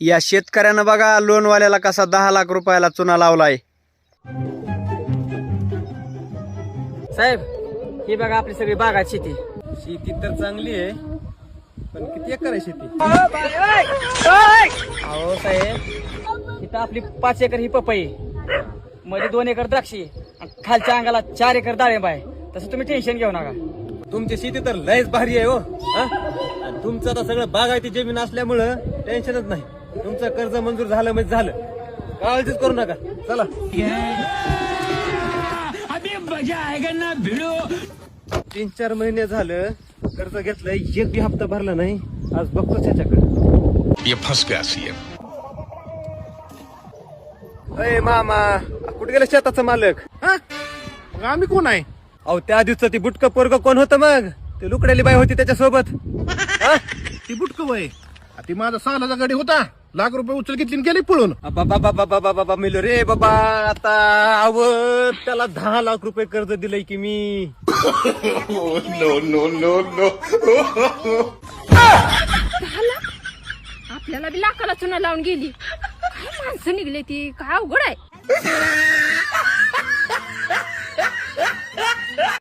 या शेतकऱ्यानं बघा लोनवाल्याला कसा 10 लाख रुपयाला चुना लावलाय. साहेब ही बघा आपली सगळी बागायत शेती. शेती तर चांगली आहे, पण किती एकर आहे शेती? अहो साहेब इथं आपली 5 एकर ही पपई, मध्ये 2 एकर द्राक्षी आणि खालच्या अंगाला 4 एकर डाळिंब आहे. तसं तुम्ही टेन्शन घेऊ नका. तुमची शेती तर लयच भारी आहे हो. हा? आणि तुमचं आता सगळं बागायती जमीन असल्यामुळं टेन्शनच नाही. तुमचं कर्ज मंजूर झालं म्हणजे झालं, काळजीच करू नका. चला 3-4 महिने झालं कर्ज घेतलंय, एक बी हप्ता भरला नाही. आज बघतो त्याच्याकडे. ये फंस गया सीएम. अय मामा, कुठे गेले शेताचं मालक? मग आम्ही कोण आहे? अहो त्या दिवसाचं ती बुटकं पोरग कोण होतं मग? ते लुकड्याली बाई होती त्याच्यासोबत. हा? ती बुटक वय ती माझा सालाचा गाडी होता, लाख रुपये उचल घेतली आणि गेली पळून. बाबा मिलो रे बाबा. आता आव त्याला 10 लाख रुपये कर्ज दिलंय की मी. आपल्याला बी लाखाला चुना लावून गेली. काय माणसं निघले ती, काय अवघड आहे.